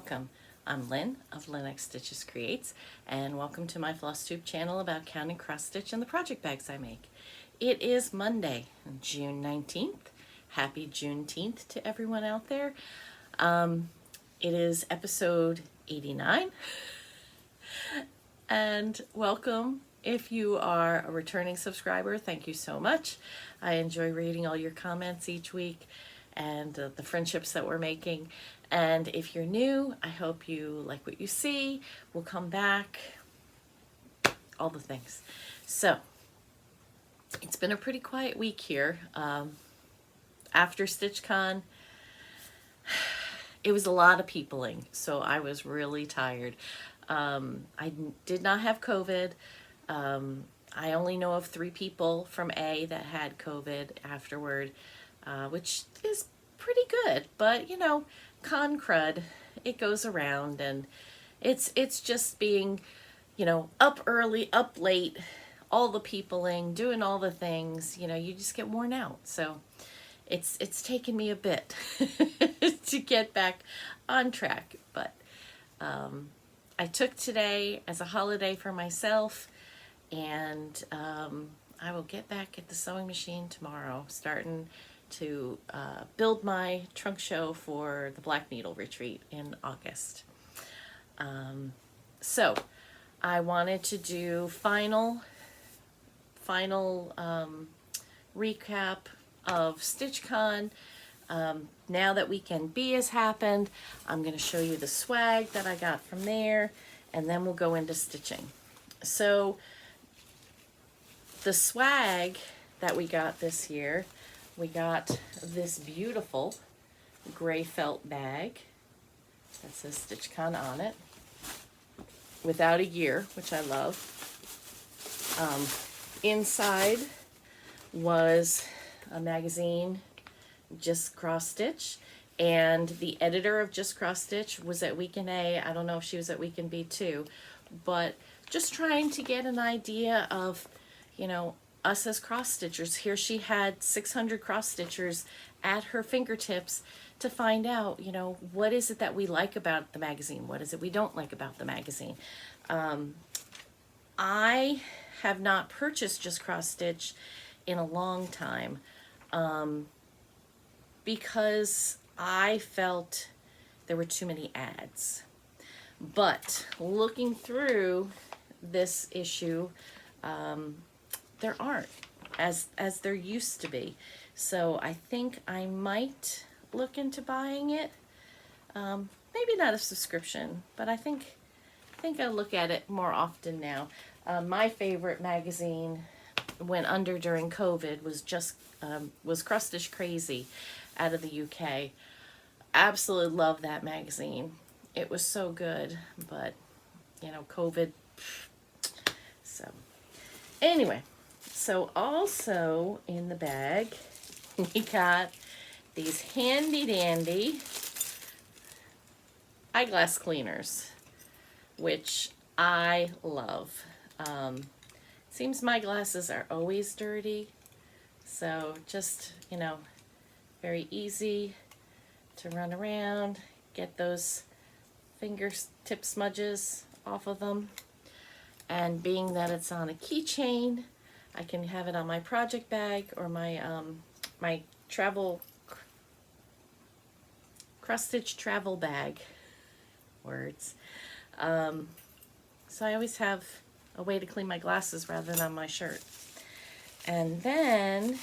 welcome. I'm Lynn of Lynn Stitches Creates, and welcome to my Flosstube channel about counting cross stitch and the project bags I make. It is Monday, June 19th. Happy Juneteenth to everyone out there. It is episode 89, and welcome. If you are a returning subscriber, thank you so much. I enjoy reading all your comments each week and the friendships that we're making. And if you're new, I hope you like what you see. We'll come back. All the things. So, it's been a pretty quiet week here. After Stitchcon, it was a lot of peopling, so I was really tired. I did not have COVID. I only know of 3 people from A that had COVID afterward, which is pretty good, but you know, con crud, it goes around, and it's just being, you know, up early, up late, all the peopling, doing all the things, you know, you just get worn out. So it's taken me a bit to get back on track, but I took today as a holiday for myself, and I will get back at the sewing machine tomorrow, starting to build my trunk show for the Black Needle Retreat in August. So I wanted to do final recap of Stitchcon. Now that Weekend B has happened, I'm going to show you the swag that I got from there, and then we'll go into stitching. So the swag that we got this year, we got this beautiful gray felt bag that says Stitchcon on it, without a year, which I love. Inside was a magazine, Just Cross Stitch, and the editor of Just Cross Stitch was at Weekend A. I don't know if she was at Weekend B too, but just trying to get an idea of, you know, us as cross stitchers. Here she had 600 cross stitchers at her fingertips to find out, you know, what is it that we like about the magazine? What is it we don't like about the magazine? I have not purchased Just Cross Stitch in a long time because I felt there were too many ads. But looking through this issue, there aren't as there used to be. So I think I might look into buying it. Maybe not a subscription, but I think I'll look at it more often now. My favorite magazine went under during COVID was Cross Stitch Crazy out of the UK. Absolutely love that magazine. It was so good, but you know, COVID. So anyway, so also in the bag we got these handy dandy eyeglass cleaners, which I love. Seems my glasses are always dirty, so just, you know, very easy to run around, get those fingertip smudges off of them. And being that it's on a keychain, I can have it on my project bag or my my travel cross stitch travel bag. Words. So I always have a way to clean my glasses rather than on my shirt. And then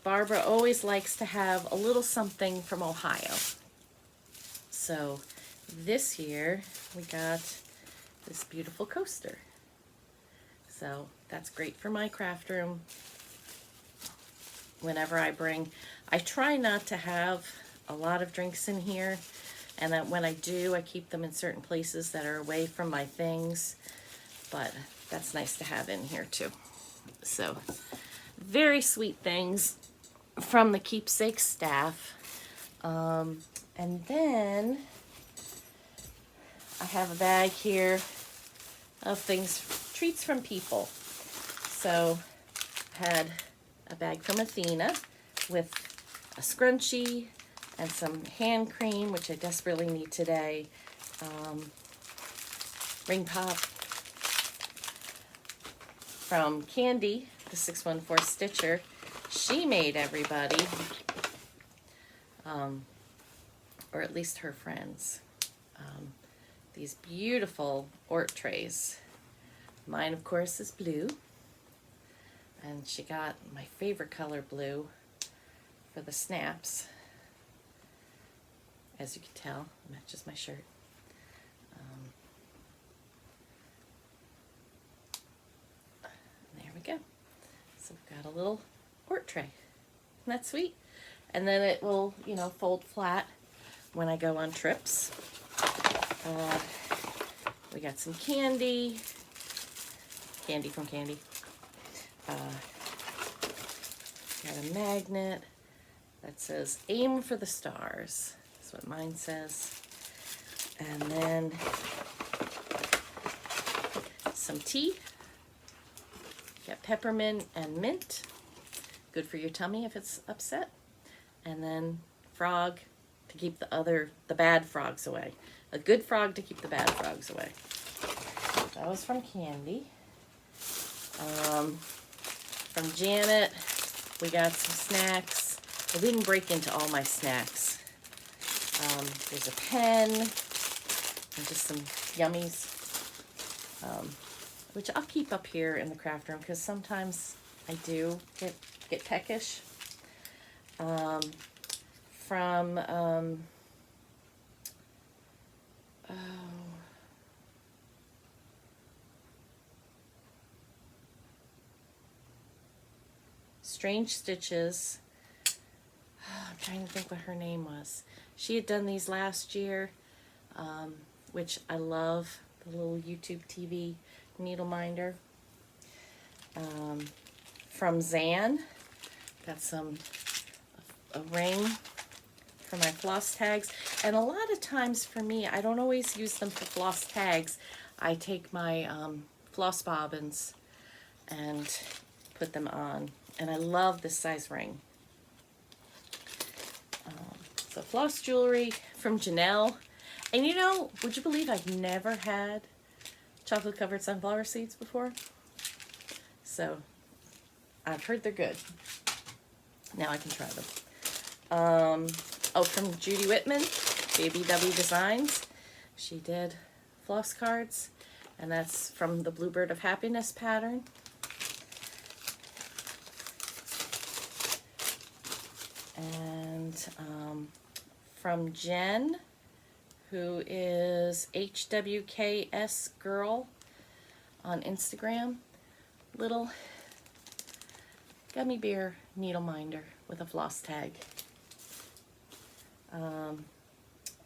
Barbara always likes to have a little something from Ohio. So this year we got this beautiful coaster. So that's great for my craft room. Whenever I try not to have a lot of drinks in here, and when I do, I keep them in certain places that are away from my things, but that's nice to have in here too. So very sweet things from the Keepsakes staff. And then I have a bag here of treats from people. So I had a bag from Athena with a scrunchie, and some hand cream, which I desperately need today. Ring pop from Candy, the 614 Stitcher. She made everybody, or at least her friends, these beautiful Ort trays. Mine, of course, is blue. And she got my favorite color, blue, for the snaps. As you can tell, it matches my shirt. There we go. So we've got a little Ort tray. Isn't that sweet? And then it will, you know, fold flat when I go on trips. We got some candy. Candy from Candy. Got a magnet that says aim for the stars. That's what mine says. And then some tea. Got peppermint and mint. Good for your tummy if it's upset. And then frog to keep the bad frogs away. A good frog to keep the bad frogs away. That was from Candy. From Janet, we got some snacks. I didn't break into all my snacks. There's a pen and just some yummies, which I'll keep up here in the craft room because sometimes I do get peckish. Strange Stitches. I'm trying to think what her name was. She had done these last year, which I love, the little YouTube TV needle minder. From Zan, got a ring for my floss tags. And a lot of times for me, I don't always use them for floss tags. I take my floss bobbins and put them on. And I love this size ring. So floss jewelry from Janelle. And you know, would you believe I've never had chocolate covered sunflower seeds before? So I've heard they're good. Now I can try them. From Judy Whitman, BBW Designs. She did floss cards, and that's from the Bluebird of Happiness pattern. And from Jen, who is HWKS Girl on Instagram, little gummy bear needle minder with a floss tag.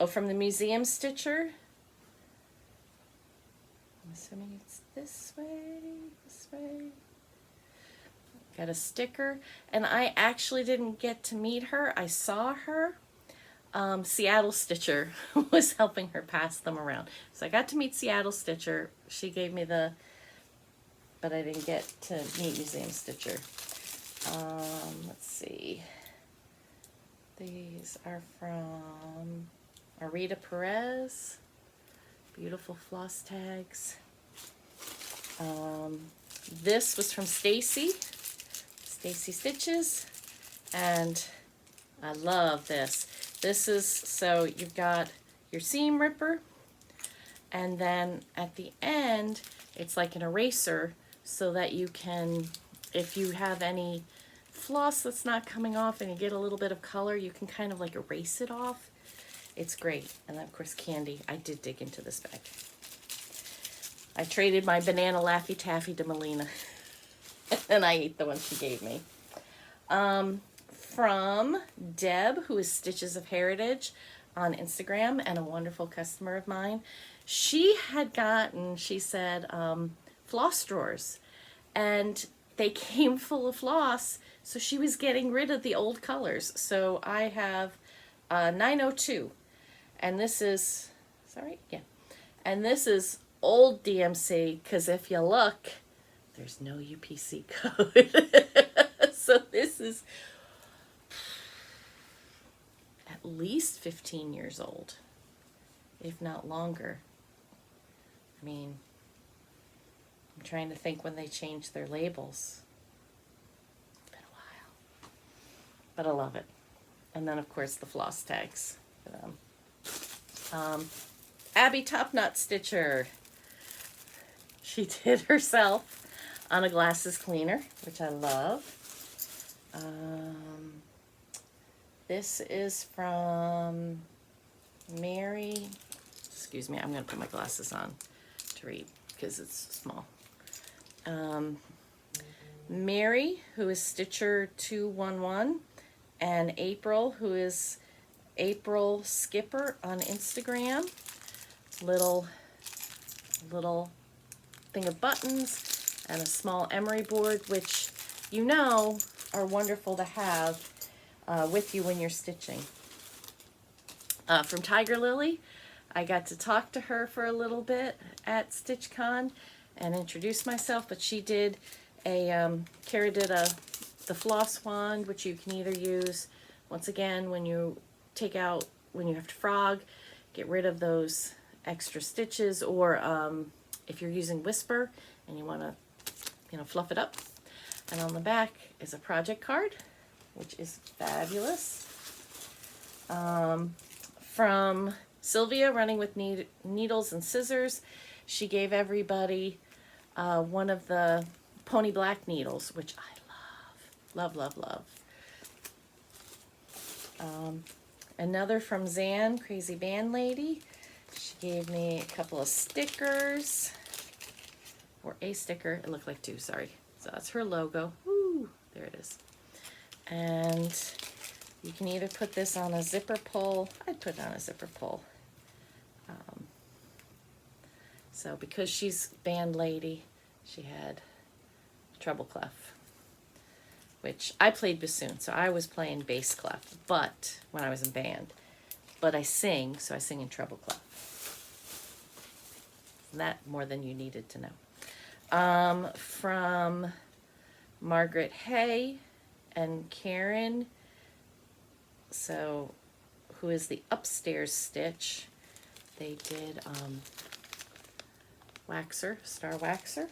From the Museum Stitcher. I'm assuming it's this way. Got a sticker, and I actually didn't get to meet her. I saw her. Seattle Stitcher was helping her pass them around. So I got to meet Seattle Stitcher. She gave me but I didn't get to meet Museum Stitcher. Let's see. These are from Arita Perez. Beautiful floss tags. This was from Stacy Stitches, and I love this. This is, so you've got your seam ripper, and then at the end it's like an eraser so that you can, if you have any floss that's not coming off and you get a little bit of color, you can kind of like erase it off. It's great. And then of course Candy. I did dig into this bag. I traded my banana Laffy Taffy to Melina. And I ate the one she gave me. From Deb, who is Stitches of Heritage on Instagram and a wonderful customer of mine. She had gotten, she said, floss drawers. And they came full of floss, so she was getting rid of the old colors. So I have 902. And this is, sorry, yeah. And this is old DMC, because if you look, there's no UPC code. So this is at least 15 years old, if not longer. I mean, I'm trying to think when they changed their labels. It's been a while. But I love it. And then, of course, the floss tags for them. Abby Top Knot Stitcher. She did herself on a glasses cleaner, which I love. This is from Mary. Excuse me, I'm going to put my glasses on to read because it's small. Mary, who is Stitcher 211, and April, who is April Skipper on Instagram. Little thing of buttons and a small emery board, which you know are wonderful to have with you when you're stitching. From Tiger Lily, I got to talk to her for a little bit at Stitchcon and introduce myself, but she did Kara did the floss wand, which you can either use, once again, when you have to frog, get rid of those extra stitches, or if you're using Whisper and you want to, fluff it up. And on the back is a project card, which is fabulous. From Sylvia, Running with Needles and Scissors, she gave everybody one of the Pony Black needles, which I love. Another from Zan, Crazy Band Lady. She gave me a couple of stickers, or a sticker. It looked like two, sorry. So that's her logo. Woo, there it is. And you can either put this on a zipper pull. I'd put it on a zipper pull. So because she's band lady, she had treble clef, which I played bassoon, so I was playing bass clef, but when I was in band. But I sing, so I sing in treble clef. That more than you needed to know. From Margaret Hay and Karen, so who is the Upstairs Stitch, they did waxer, star waxer.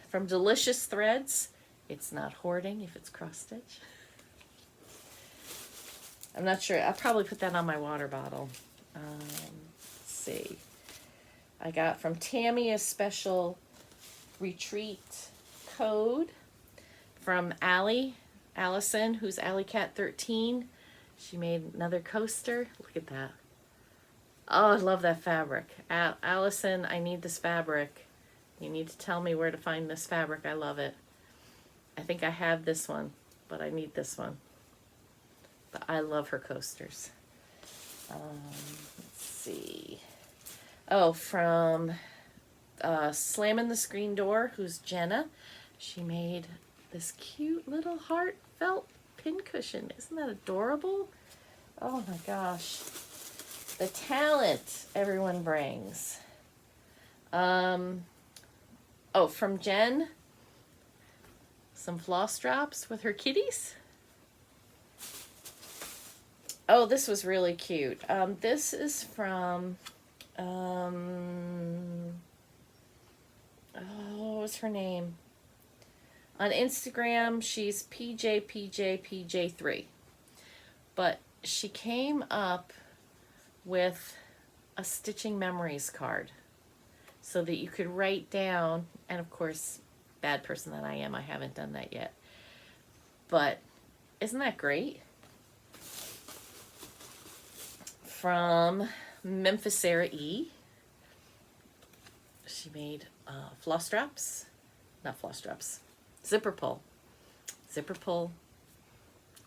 From Delicious Threads, it's not hoarding if it's cross stitch. I'm not sure. I'll probably put that on my water bottle. Let's see. I got from Tammy a special retreat code. From Allison, who's AllieCat13. She made another coaster. Look at that. Oh, I love that fabric. Allison, I need this fabric. You need to tell me where to find this fabric. I love it. I think I have this one, but I need this one. But I love her coasters. Let's see. Oh, from Slamming the Screen Door, who's Jenna. She made this cute little heartfelt pincushion. Isn't that adorable? Oh my gosh. The talent everyone brings. Oh, from Jen, some floss drops with her kitties. Oh, this was really cute. This is from, what's her name? On Instagram, she's PJ3. But she came up with a Stitching Memories card so that you could write down, and of course, bad person that I am, I haven't done that yet. But isn't that great? From Memphis Sarah E. She made floss drops, not floss drops, zipper pull,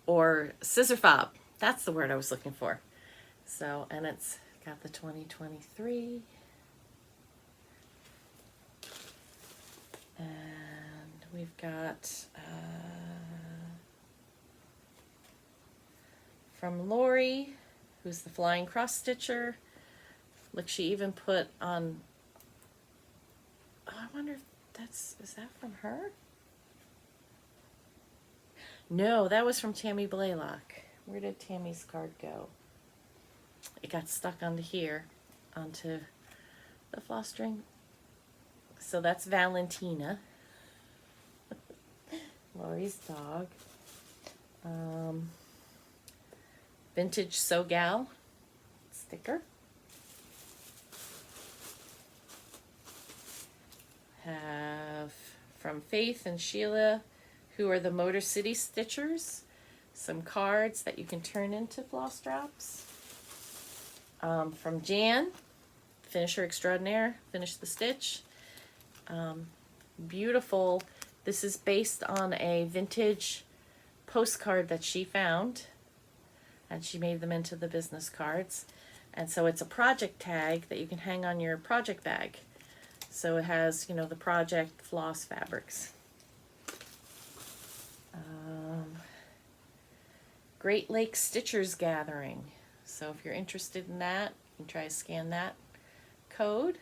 or scissor fob. That's the word I was looking for. So, and it's got the 2023. And we've got from Lori, who's the Flying Cross Stitcher. Look, she even put on, oh, I wonder if is that from her? No, that was from Tammy Blaylock. Where did Tammy's card go? It got stuck onto here, onto the floss string. So that's Valentina, Lori's dog. Vintage So Gal sticker. Have from Faith and Sheila, who are the Motor City Stitchers, some cards that you can turn into floss drops. From Jan, Finisher Extraordinaire, Finish the Stitch. Beautiful. This is based on a vintage postcard that she found, and she made them into the business cards. And so it's a project tag that you can hang on your project bag. So it has, you know, the project floss fabrics. Great Lakes Stitchers Gathering. So if you're interested in that, you can try to scan that code.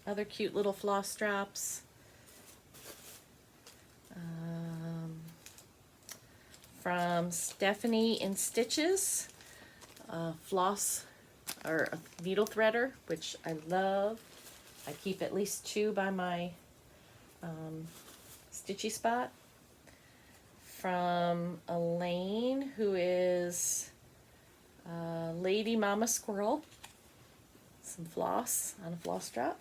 Other cute little floss drops. From Stephanie in Stitches, floss or a needle threader, which I love. I keep at least 2 by my stitchy spot. From Elaine, who is Lady Mama Squirrel, some floss on a floss drop.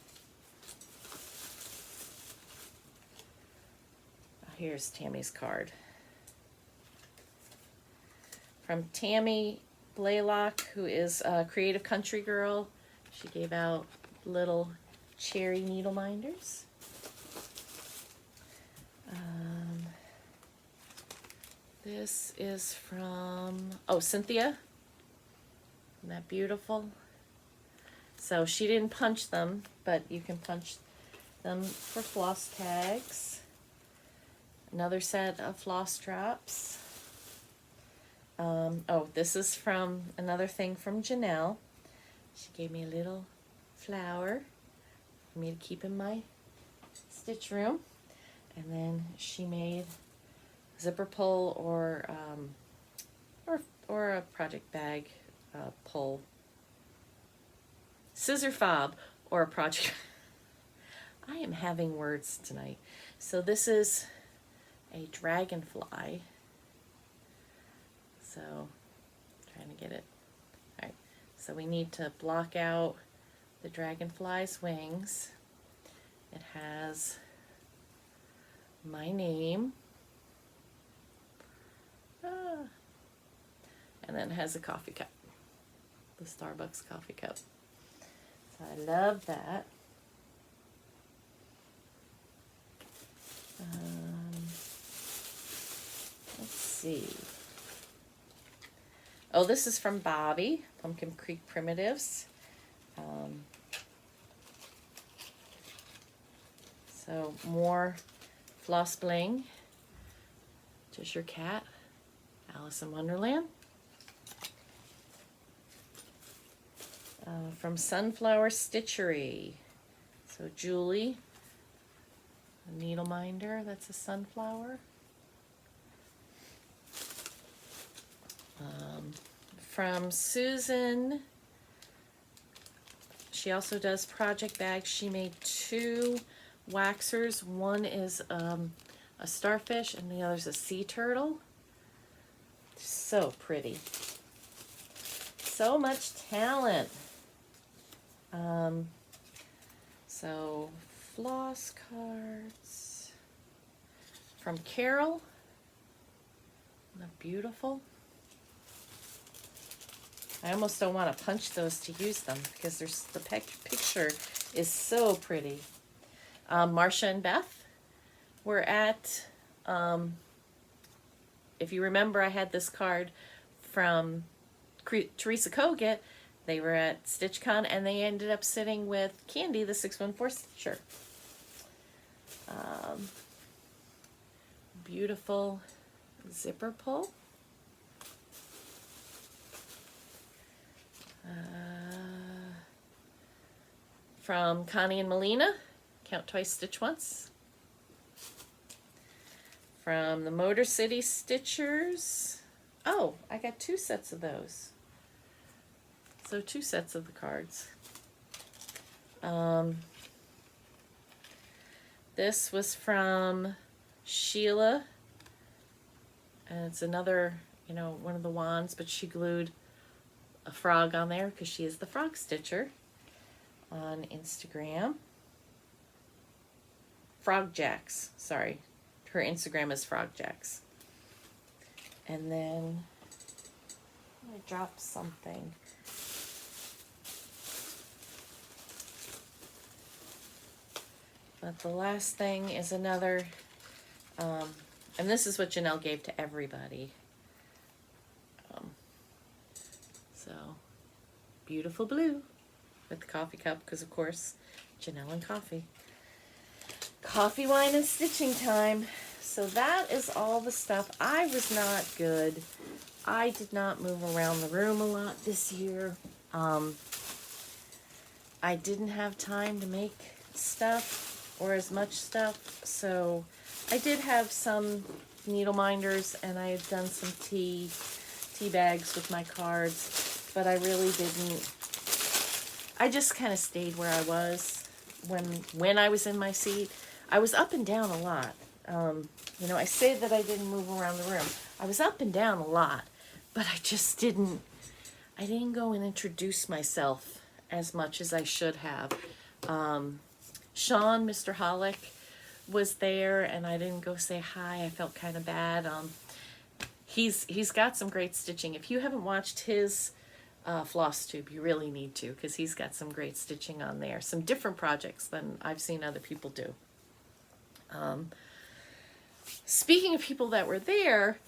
Here's Tammy's card. From Tammy Blaylock, who is a creative country girl. She gave out little cherry needle minders. This is from, Cynthia. Isn't that beautiful? So she didn't punch them, but you can punch them for floss tags. Another set of floss drops. This is from another thing from Janelle. She gave me a little flower for me to keep in my stitch room. And then she made zipper pull or a project bag pull. Scissor fob or a project. I am having words tonight. So this is a dragonfly. So, trying to get it. Alright, so we need to block out the dragonfly's wings. It has my name. And then it has a coffee cup. The Starbucks coffee cup. So I love that. Let's see. Oh, this is from Bobby, Pumpkin Creek Primitives. So more floss bling. Just your cat, Alice in Wonderland. From Sunflower Stitchery. So Julie, a needle minder, that's a sunflower. From Susan, she also does project bags. She made 2 waxers. One is a starfish and the other's a sea turtle. So pretty. So much talent. So floss cards from Carol. Isn't that beautiful? I almost don't want to punch those to use them because there's the picture is so pretty. Marcia and Beth were at, if you remember, I had this card from Teresa Kogut. They were at Stitchcon and they ended up sitting with Candy, the 614 Stitcher. Beautiful zipper pull. From Connie and Melina, Count Twice, Stitch Once. from the Motor City Stitchers. Oh, I got 2 sets of those. So 2 sets of the cards. This was from Sheila. And it's another, you know, one of the wands, but she glued a frog on there because she is the frog stitcher on Instagram. Frog Jacks, sorry. Her Instagram is Frog Jacks. And then I dropped something. But the last thing is another, and this is what Janelle gave to everybody. So, beautiful blue with the coffee cup, because of course, Janelle and coffee. Coffee, wine, and stitching time. So that is all the stuff. I was not good. I did not move around the room a lot this year. I didn't have time to make stuff or as much stuff. So I did have some needle minders, and I had done some tea bags with my cards, but I really didn't. I just kind of stayed where I was when I was in my seat. I was up and down a lot. You know, I say that I didn't move around the room. I was up and down a lot, but I just didn't go and introduce myself as much as I should have. Sean, Mr. Hollick, was there, and I didn't go say hi. I felt kind of bad. He's got some great stitching. If you haven't watched his floss tube, you really need to, because he's got some great stitching on there. Some different projects than I've seen other people do. Speaking of people that were there,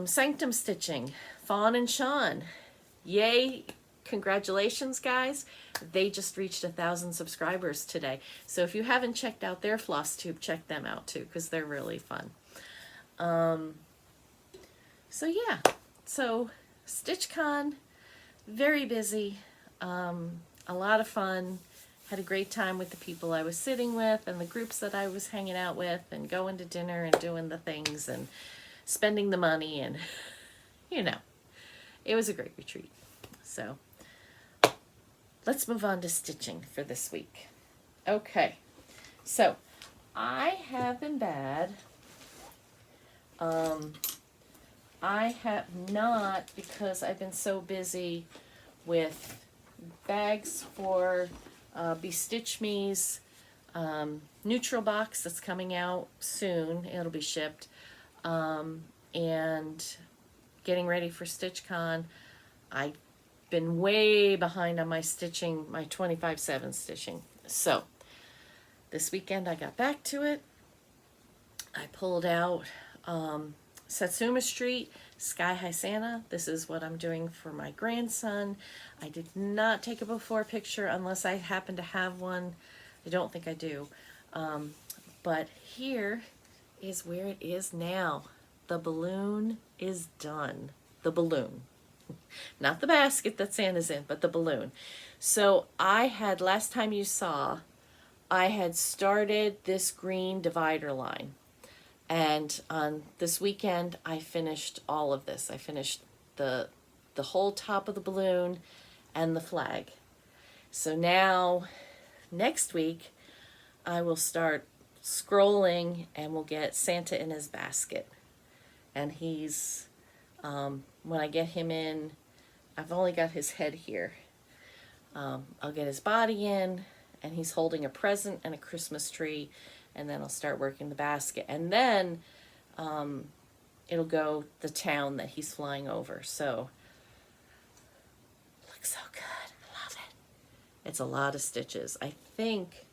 Sanctum Stitching, Fawn and Sean, yay, congratulations guys. They just reached 1,000 subscribers today. So if you haven't checked out their floss tube, check them out too, because they're really fun. So yeah, so Stitchcon, very busy, a lot of fun. Had a great time with the people I was sitting with and the groups that I was hanging out with, and going to dinner and doing the things and spending the money, and you know, it was a great retreat. So let's move on to stitching for this week. Okay, so I have been bad. I have not, because I've been so busy with bags for Be Stitch Me's neutral box that's coming out soon. It'll be shipped. And getting ready for Stitchcon. I've been way behind on my stitching, my 25/7 stitching. So this weekend I got back to it. I pulled out Satsuma Street, Sky High Santa. This is what I'm doing for my grandson. I did not take a before picture unless I happen to have one. I don't think I do. But here is where it is now. The balloon is done. The balloon. Not the basket that Santa's in, but the balloon. So I had, last time you saw, I had started this green divider line. And on this weekend, I finished all of this. I finished the whole top of the balloon and the flag. So now, next week, I will start scrolling and we'll get Santa in his basket. And he's, when I get him in, I've only got his head here. I'll get his body in, and he's holding a present and a Christmas tree. And then I'll start working the basket. And then it'll go the town that he's flying over. So, looks so good. I love it. It's a lot of stitches. I think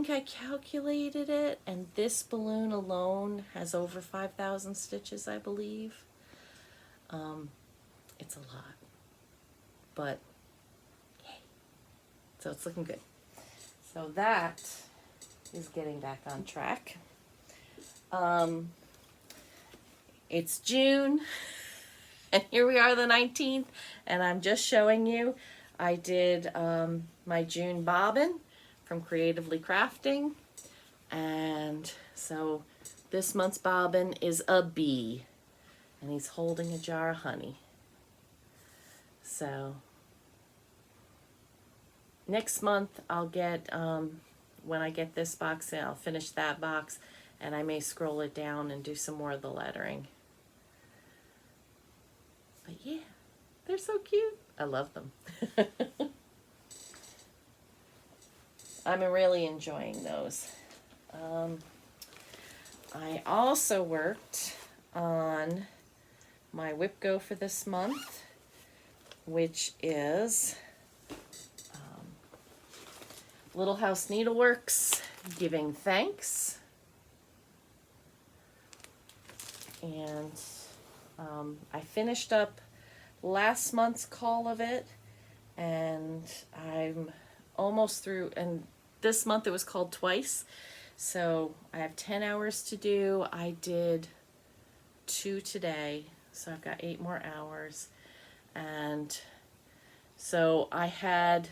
I calculated it, and this balloon alone has over 5,000 stitches, I believe. It's a lot. But, yay. So it's looking good. So that is getting back on track. It's June, and here we are, the 19th, and I'm just showing you. I did my June bobbin from Creatively Crafting. And so this month's bobbin is a bee, and he's holding a jar of honey. So next month I'll get, when I get this box in, I'll finish that box, and I may scroll it down and do some more of the lettering. But yeah, they're so cute. I love them. I'm really enjoying those. I also worked on my whip go for this month, which is Little House Needleworks Giving Thanks. And I finished up last month's call of it, and I'm almost through, and this month it was called twice, so I have 10 hours to do. I did 2 today, so I've got 8 more hours. And so I'm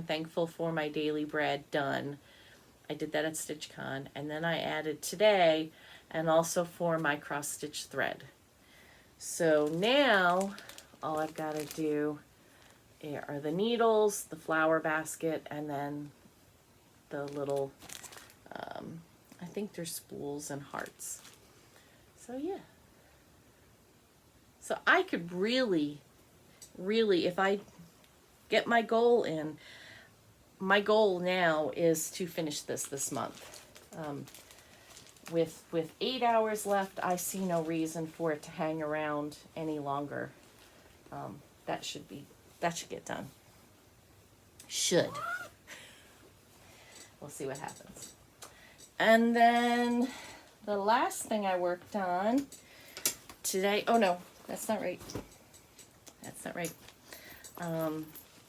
thankful for my daily bread done. I did that at Stitchcon, and then I added today, and also for my cross stitch thread. So now all I've got to do are the needles, the flower basket, and then the little, I think they're spools and hearts. So yeah. So I could really, if I get my goal in, my goal now is to finish this month. With 8 hours left, I see no reason for it to hang around any longer. That should get done. Should. We'll see what happens. And then the last thing I worked on today, oh no, that's not right. That's not right.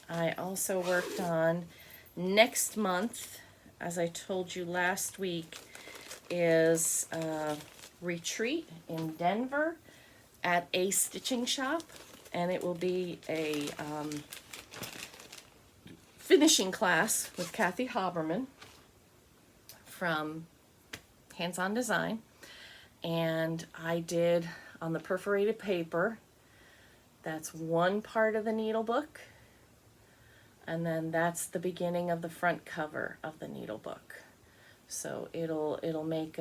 I also worked on next month, as I told you last week, is a retreat in Denver at a stitching shop, and it will be a finishing class with Kathy Haberman from Hands On Design. And I did on the perforated paper, that's one part of the needle book, and then that's the beginning of the front cover of the needle book. So it'll make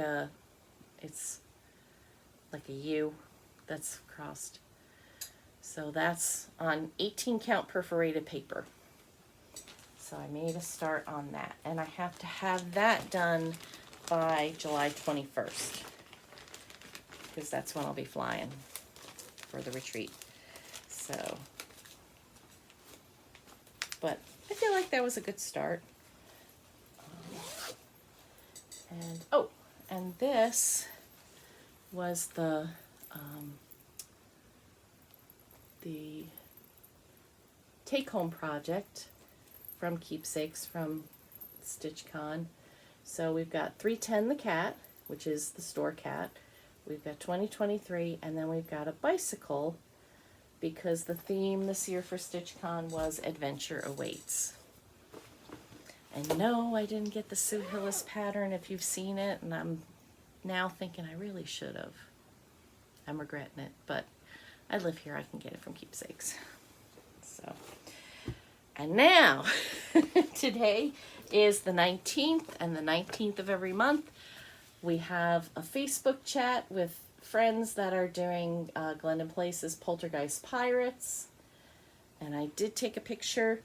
it's like a U that's crossed. So that's on 18 count perforated paper. So I made a start on that, and I have to have that done by July 21st, because that's when I'll be flying for the retreat. So, but I feel like that was a good start. And this was the take-home project from Keepsakes from Stitchcon. So we've got 310 the cat, which is the store cat. We've got 2023, and then we've got a bicycle, because the theme this year for Stitchcon was Adventure Awaits. And no, I didn't get the Sue Hillis pattern if you've seen it, and I'm now thinking I really should have. I'm regretting it, but I live here, I can get it from Keepsakes. So, and now, today is the 19th, and the 19th of every month, we have a Facebook chat with friends that are doing Glendon Place's Poltergeist Pirates. And I did take a picture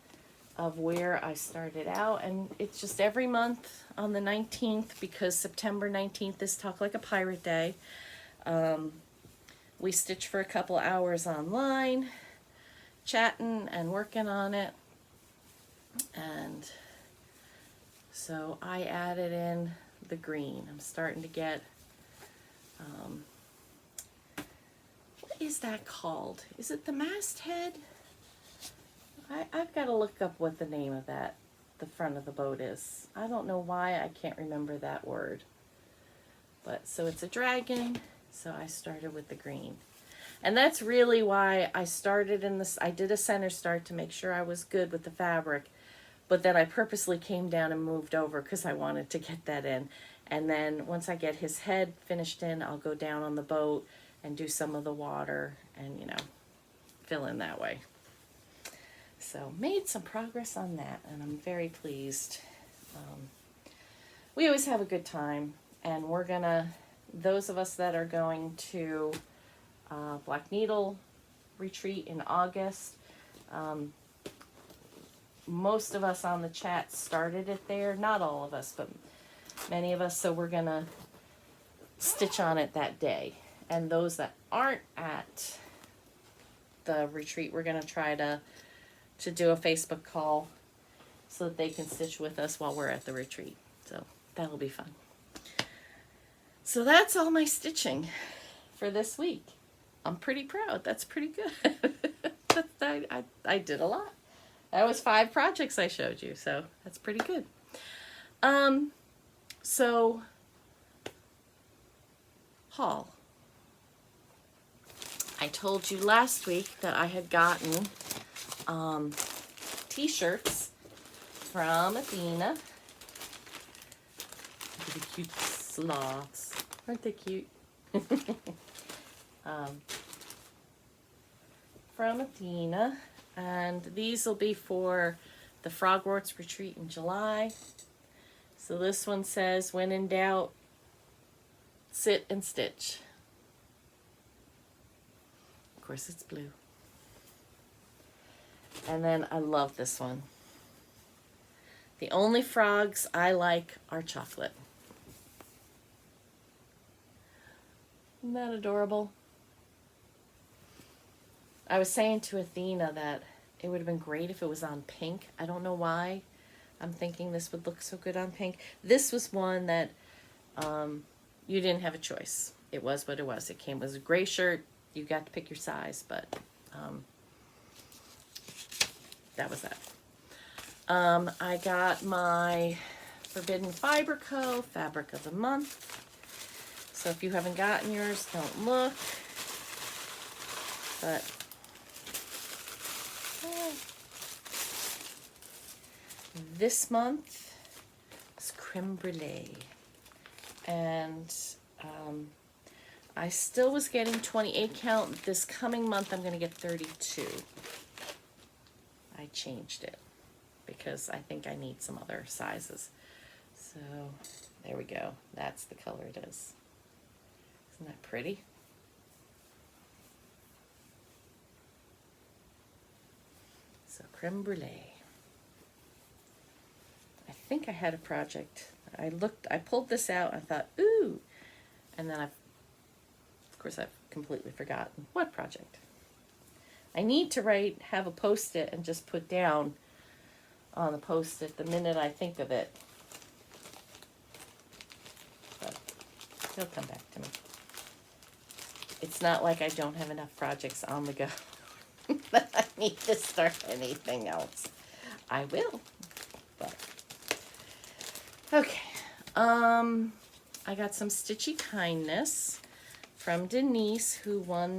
of where I started out, and it's just every month on the 19th, because September 19th is Talk Like a Pirate Day. We stitch for a couple hours online, chatting and working on it. And so I added in the green. I'm starting to get, what is that called? Is it the masthead? I've got to look up what the name of that, the front of the boat is. I don't know why I can't remember that word. But, so it's a dragon, so I started with the green. And that's really why I started in this. I did a center start to make sure I was good with the fabric. but then I purposely came down and moved over because I wanted to get that in. And then once I get his head finished in, I'll go down on the boat and do some of the water and, you know, fill in that way. So made some progress on that, and I'm very pleased. We always have a good time, and we're gonna, those of us that are going to Black Needle retreat in August, most of us on the chat started it there. Not all of us, but many of us. So we're gonna stitch on it that day. And those that aren't at the retreat, we're gonna try to do a Facebook call so that they can stitch with us while we're at the retreat. So that'll be fun. So that's all my stitching for this week. I'm pretty proud. That's pretty good. I did a lot. That was 5 projects I showed you, so that's pretty good. So haul. I told you last week that I had gotten t-shirts from Athena. Look at the cute sloths. Aren't they cute? From Athena. And these will be for the Frogworts retreat in July. So this one says, when in doubt, sit and stitch. Of course, it's blue. And then I love this one. The only frogs I like are chocolate. Isn't that adorable? I was saying to Athena that it would have been great if it was on pink. I don't know why I'm thinking this would look so good on pink. This was one that you didn't have a choice. It was what it was. It came with a gray shirt. You got to pick your size, but that was that. I got my Forbidden Fiber Co. Fabric of the Month. So if you haven't gotten yours, don't look. But this month is Creme Brulee. And I still was getting 28 count. This coming month I'm going to get 32. I changed it because I think I need some other sizes. So there we go. That's the color it is. Isn't that pretty? So Creme Brulee. I think I had a project. I pulled this out and I thought, ooh. And then of course I've completely forgotten what project. I need to have a post-it and just put down on the post-it the minute I think of it. But it'll come back to me. It's not like I don't have enough projects on the go that I need to start anything else. I will. But okay. I got some Stitchy Kindness from Denise, who won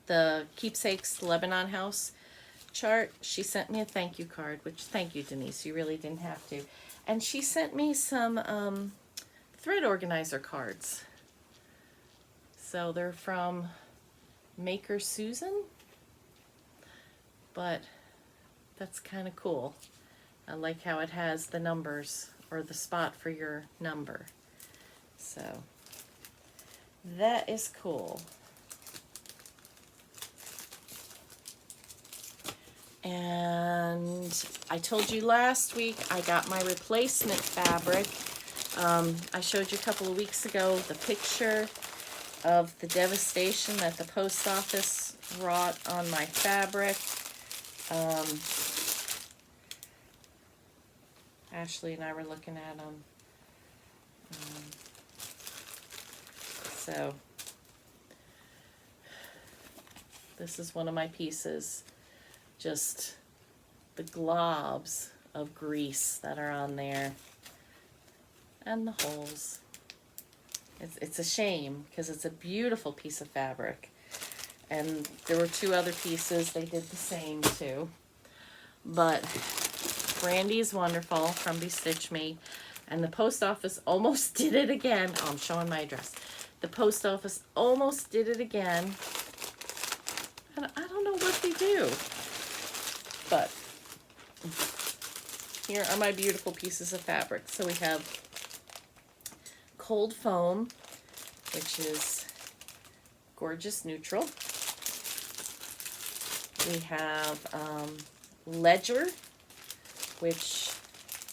the Keepsakes Lebanon house chart. She sent me a thank you card, which thank you, Denise. You really didn't have to. And she sent me some thread organizer cards. So they're from Maker Susan, but that's kind of cool. I like how it has the numbers or the spot for your number. So that is cool. And I told you last week I got my replacement fabric. I showed you a couple of weeks ago the picture of the devastation that the post office wrought on my fabric. Ashley and I were looking at them. So this is one of my pieces. Just the globs of grease that are on there and the holes. It's a shame because it's a beautiful piece of fabric. And there were 2 other pieces. They did the same too. But Brandy is wonderful from Stitch Me. And the post office almost did it again. Oh, I'm showing my address. The post office almost did it again. And I don't know what they do. But here are my beautiful pieces of fabric. So we have Cold Foam, which is gorgeous neutral. We have Ledger, which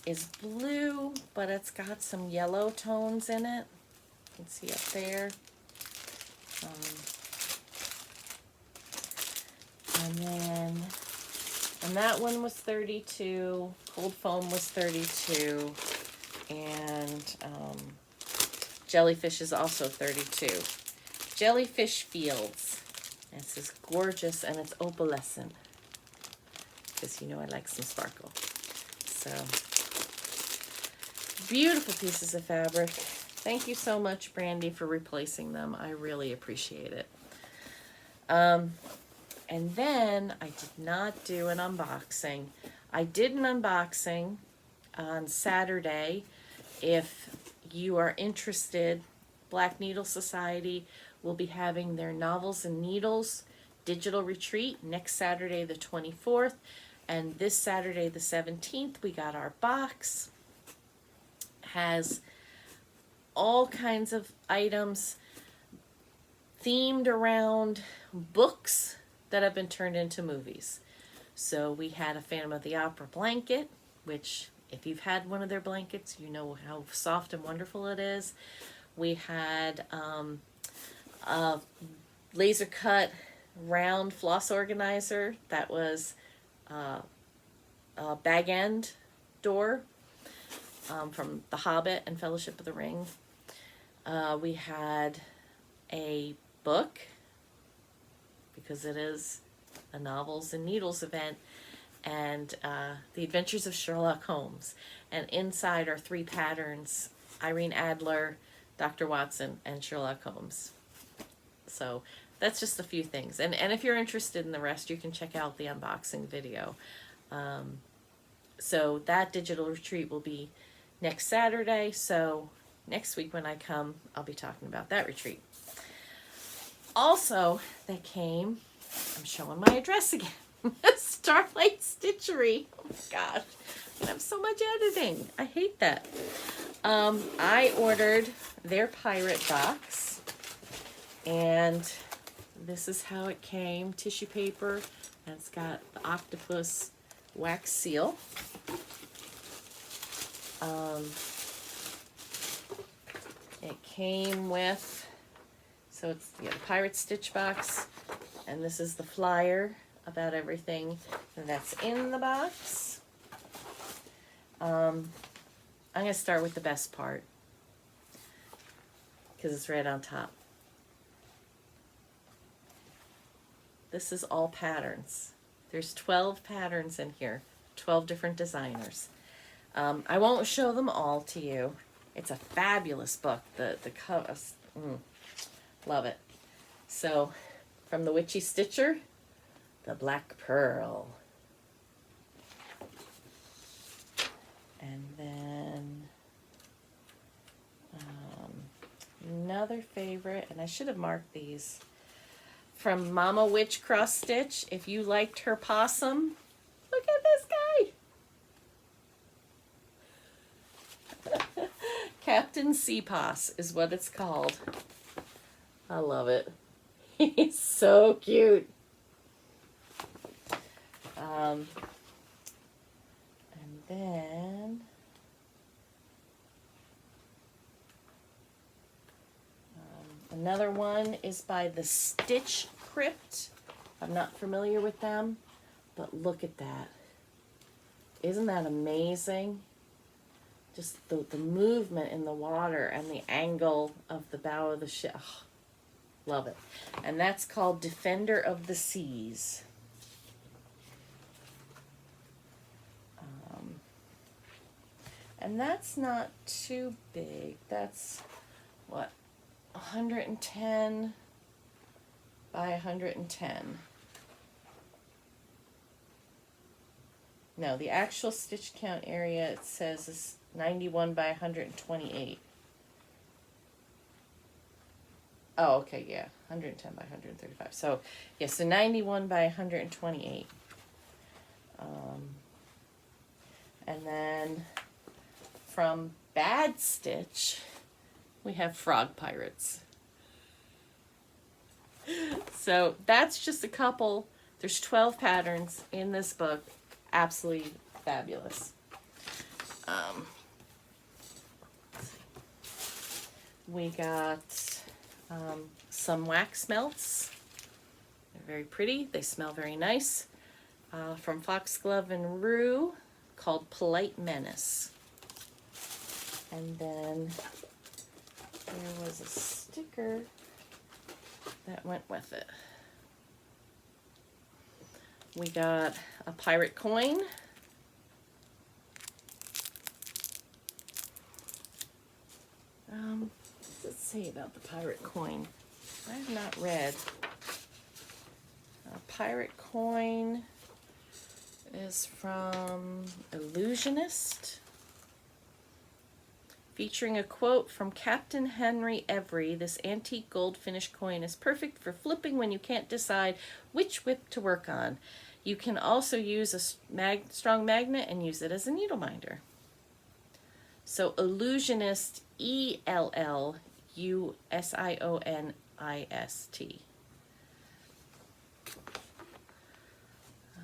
is blue, but it's got some yellow tones in it. You can see up there. And that one was 32. Cold Foam was 32. And Jellyfish is also 32. Jellyfish Fields. This is gorgeous, and it's opalescent. Because you know I like some sparkle. So, beautiful pieces of fabric. Thank you so much, Brandy, for replacing them. I really appreciate it. And then I did not do an unboxing. I did an unboxing on Saturday. If you are interested, Black Needle Society will be having their Novels and Needles digital retreat next Saturday the 24th. And this Saturday the 17th, we got our box. Has all kinds of items themed around books that have been turned into movies. So we had a Phantom of the Opera blanket, which if you've had one of their blankets, you know how soft and wonderful it is. We had a laser cut round floss organizer that was a bag end door from The Hobbit and Fellowship of the Ring. We had a book, because it is a Novels and Needles event, and The Adventures of Sherlock Holmes. And inside are 3 patterns: Irene Adler, Dr. Watson, and Sherlock Holmes. So that's just a few things. And if you're interested in the rest, you can check out the unboxing video. So that digital retreat will be next Saturday. So next week when I come, I'll be talking about that retreat. Also, that came, I'm showing my address again, Starlight Stitchery. Oh my gosh, I have so much editing. I hate that. I ordered their pirate box, and this is how it came. Tissue paper, and it's got the octopus wax seal. It came with, so it's the pirate stitch box, and this is the flyer about everything that's in the box. I'm going to start with the best part, because it's right on top. This is all patterns. There's 12 patterns in here, 12 different designers. I won't show them all to you. It's a fabulous book. The cover, love it. So, from the Witchy Stitcher, the Black Pearl. And then another favorite, and I should have marked these, from Mama Witch Cross Stitch. If you liked her possum, look at this guy. Captain Seaposs is what it's called. I love it. He's so cute. And then another one is by the Stitch Crypt. I'm not familiar with them, but look at that. Isn't that amazing? Just the movement in the water and the angle of the bow of the ship. Oh, love it. And that's called Defender of the Seas. And that's not too big. That's, what, 110 by 110. No, the actual stitch count area, it says, is 91 by 128. Oh, okay, yeah, 110 by 135. So, yeah, so 91 by 128. And then from Bad Stitch, we have Frog Pirates. So that's just a couple. There's 12 patterns in this book. Absolutely fabulous. We got some wax melts. They're very pretty. They smell very nice. From Foxglove and Rue, called Polite Menace. And then there was a sticker that went with it. We got a pirate coin. What does it say about the pirate coin? I have not read. A pirate coin is from Illusionist, featuring a quote from Captain Henry Every. This antique gold finish coin is perfect for flipping when you can't decide which whip to work on. You can also use a strong magnet and use it as a needle minder. So Illusionist, Ellusionist.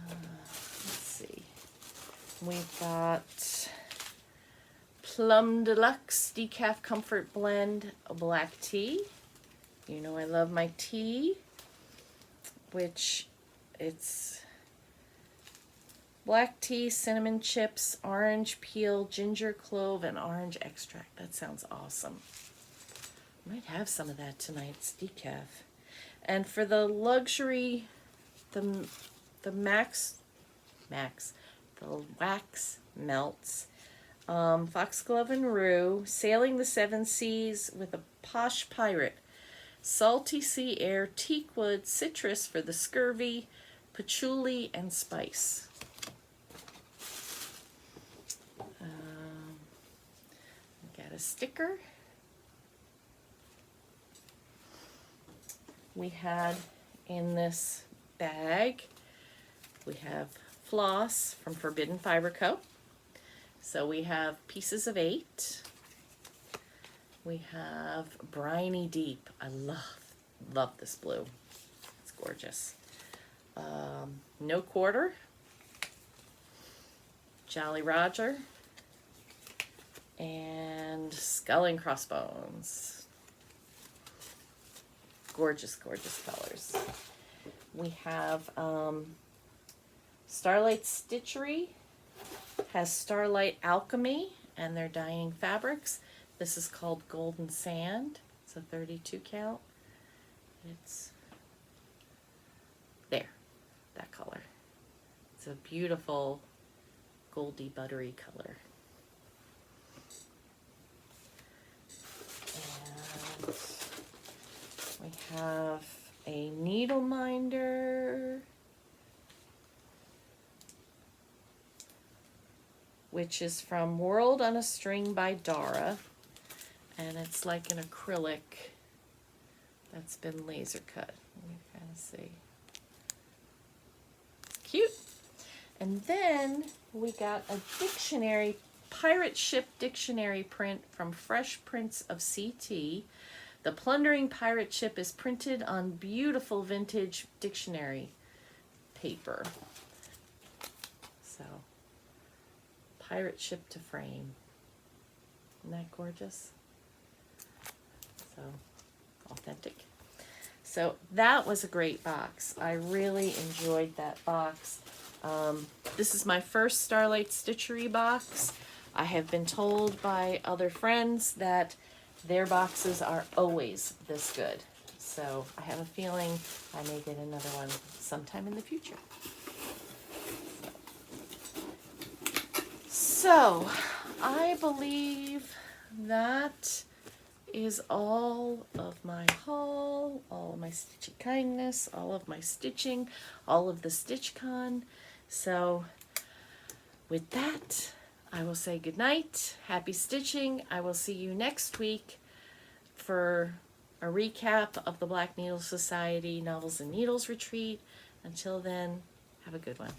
Let's see. We've got Plum Deluxe Decaf Comfort Blend Black Tea. You know I love my tea, which it's black tea, cinnamon chips, orange peel, ginger clove, and orange extract. That sounds awesome. Might have some of that tonight. It's decaf. And for the luxury, the wax melts, Foxglove and Rue, Sailing the Seven Seas with a Posh Pirate, Salty Sea Air, Teakwood, Citrus for the Scurvy, Patchouli, and Spice. Got a sticker. We had in this bag, we have floss from Forbidden Fiber Co. So we have Pieces of 8. We have Briny Deep. I love this blue. It's gorgeous. No Quarter. Jolly Roger. And Skull and Crossbones. Gorgeous, gorgeous colors. We have Starlight Stitchery has Starlight Alchemy and their dyeing fabrics. This is called Golden Sand. It's a 32 count. It's there, that color. It's a beautiful goldy buttery color. And we have a needle minder, which is from World on a String by Dara, and it's like an acrylic that's been laser cut. Let me kind of see. It's cute. And then we got a dictionary, pirate ship dictionary print from Fresh Prints of CT. The plundering pirate ship is printed on beautiful vintage dictionary paper. So, pirate ship to frame. Isn't that gorgeous? So, authentic. So, that was a great box. I really enjoyed that box. This is my first Starlight Stitchery box. I have been told by other friends that their boxes are always this good. So I have a feeling I may get another one sometime in the future. So I believe that is all of my haul, all of my stitchy kindness, all of my stitching, all of the Stitchcon. So with that, I will say good night. Happy stitching. I will see you next week for a recap of the Black Needle Society Novels and Needles retreat. Until then, have a good one.